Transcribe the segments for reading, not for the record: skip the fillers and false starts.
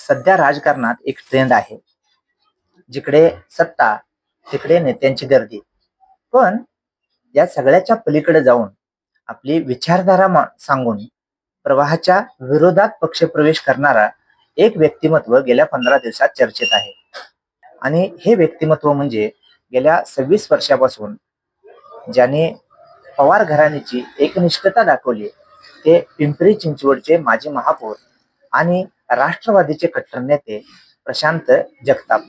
सध्या राजकारणात एक ट्रेंड आहे. जिकडे सत्ता तिकडे नेत्यांची गर्दी. पण या सगळ्याच्या पलीकडे जाऊन आपली विचारधारा सांगून प्रवाहाच्या विरोधात पक्षप्रवेश करणारा एक व्यक्तिमत्व गेल्या 15 दिवसात चर्चेत आहे. आणि हे व्यक्तिमत्व म्हणजे गेल्या 26 वर्षापासून ज्याने पवार घराण्याची एकनिष्ठता दाखवली ते पिंपरी चिंचवडचे माजी महापौर आणि राष्ट्रवादीचे कट्टर नेते प्रशांत जगताप.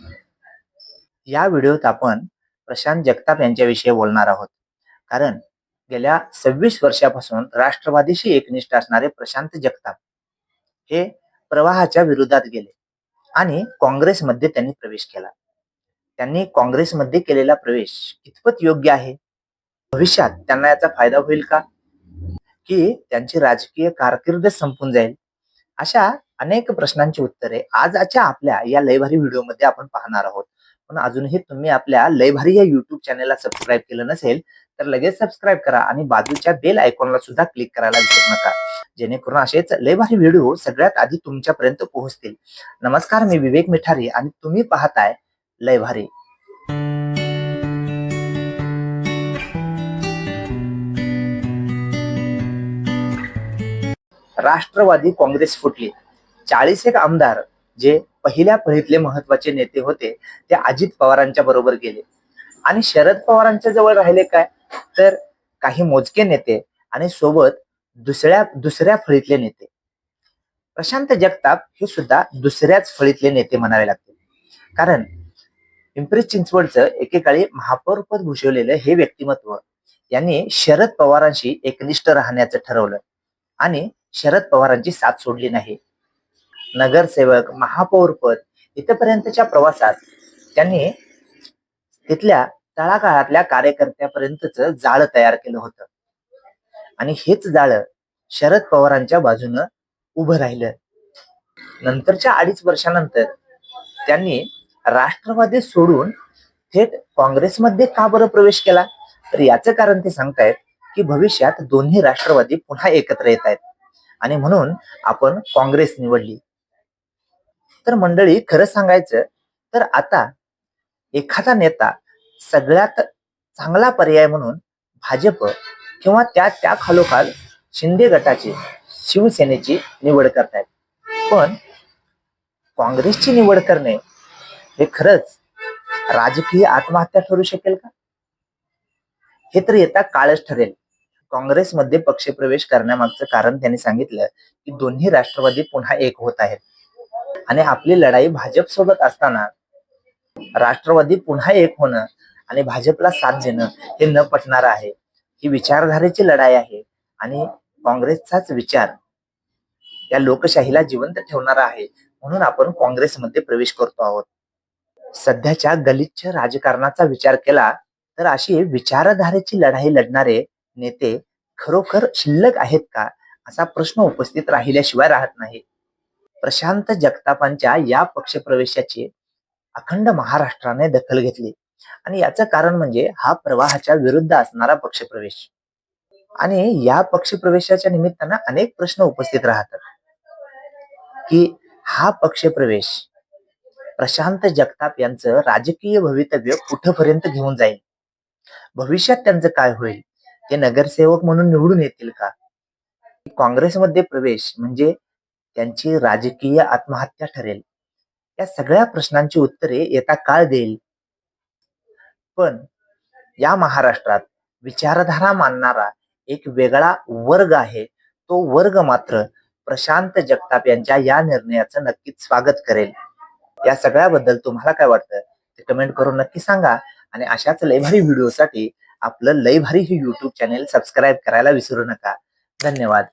या व्हिडिओत आपण प्रशांत जगताप यांच्याविषयी बोलणार आहोत. कारण गेल्या 26 वर्षापासून राष्ट्रवादीशी एकनिष्ठ असणारे प्रशांत जगताप हे प्रवाहाच्या विरोधात गेले आणि काँग्रेसमध्ये त्यांनी प्रवेश केला. त्यांनी काँग्रेसमध्ये केलेला प्रवेश कितपत योग्य आहे? भविष्यात त्यांना याचा फायदा होईल का, की त्यांची राजकीय कारकीर्द संपून जाईल? अशा अनेक प्रश्नांची उत्तरे आजच्या आपल्या या लयभारी व्हिडिओमध्ये आपण पाहणार आहोत. पण अजूनही तुम्ही आपल्या लयभारी या युट्यूब चॅनलला सबस्क्राईब केलं नसेल तर लगेच सबस्क्राईब करा आणि बाजूच्या बेल आयकॉनला सुद्धा क्लिक करायला विसरू नका, जेणेकरून असेच लयभारी व्हिडिओ सगळ्यात आधी तुमच्यापर्यंत पोहोचतील. नमस्कार, मी विवेक मिठारी आणि तुम्ही पाहताय लयभारी. राष्ट्रवादी काँग्रेस फुटली. 40 एक आमदार जे पहिल्या फळीतले महत्वाचे नेते होते ते अजित पवारांच्या बरोबर गेले आणि शरद पवारांच्या जवळ राहिले काय तर काही मोजके नेते आणि सोबत दुसऱ्या फळीतले नेते. प्रशांत जगताप हे सुद्धा दुसऱ्याच फळीतले नेते म्हणावे लागतील. कारण पिंपरी चिंचवडचं एकेकाळी महापौर पद भूषवलेलं हे व्यक्तिमत्व यांनी शरद पवारांशी एकनिष्ठ राहण्याचं ठरवलं आणि शरद पवारांची साथ सोडली नाही. नगरसेवक, महापौर पद इथपर्यंतच्या प्रवासात त्यांनी तिथल्या तळागाळातल्या कार्यकर्त्यापर्यंतच जाळं तयार केलं होतं आणि हेच जाळं शरद पवारांच्या बाजूनं उभं राहिलं. नंतरच्या 2.5 वर्षानंतर त्यांनी राष्ट्रवादी सोडून थेट काँग्रेसमध्ये का बरं प्रवेश केला? तर याचं कारण ते सांगतायत की भविष्यात दोन्ही राष्ट्रवादी पुन्हा एकत्र येत आहेत आणि म्हणून आपण काँग्रेस निवडली. तर मंडळी, खरं सांगायचं तर आता एखादा नेता सगळ्यात चांगला पर्याय म्हणून भाजप किंवा त्या खालोखाल शिंदे गटाची, शिवसेनेची निवड करतायत. पण काँग्रेसची निवड करणे हे खरंच राजकीय आत्महत्या ठरू शकेल का? हे तर येता काळच ठरेल. काँग्रेसमध्ये पक्षप्रवेश करण्यामागचं कारण त्यांनी सांगितलं की दोन्ही राष्ट्रवादी पुन्हा एक होत आहेत आणि आपली लढाई भाजप सोबत असताना राष्ट्रवादी पुन्हा एक होणं आणि भाजपला साथ देणं हे न पटणार आहे. ही विचारधारेची लढाई आहे आणि काँग्रेसचाच विचार या लोकशाहीला जिवंत ठेवणारा आहे. म्हणून आपण काँग्रेसमध्ये प्रवेश करतो आहोत. सध्याच्या गलिच्छ राजकारणाचा विचार केला तर अशी विचारधारेची लढाई लढणारे नेते खरोखर शिल्लक आहेत का, असा प्रश्न उपस्थित राहिल्याशिवाय राहत नाही. प्रशांत जगतापांच्या या पक्षप्रवेशाची अखंड महाराष्ट्राने दखल घेतली आणि याचं कारण म्हणजे हा प्रवाहाच्या विरुद्ध असणारा पक्षप्रवेश. आणि या पक्षप्रवेशाच्या निमित्तानं अनेक प्रश्न उपस्थित राहतात की हा पक्षप्रवेश प्रशांत जगताप यांचं राजकीय भवितव्य कुठपर्यंत घेऊन जाईल? भविष्यात त्यांचं काय होईल? ते नगरसेवक म्हणून निवडून येतील का? काँग्रेसमध्ये प्रवेश म्हणजे त्यांची राजकीय आत्महत्या ठरेल? या सगळ्या प्रश्नांची उत्तरे येता काळ देईल. पण या महाराष्ट्रात विचारधारा मानणारा एक वेगळा वर्ग आहे. तो वर्ग मात्र प्रशांत जगताप यांच्या या निर्णयाचं नक्कीच स्वागत करेल. या सगळ्याबद्दल तुम्हाला काय वाटतं ते कमेंट करून नक्की सांगा आणि अशाच लयभारी व्हिडिओसाठी आपलं लयभारी हे युट्यूब चॅनेल सबस्क्राईब करायला विसरू नका. धन्यवाद.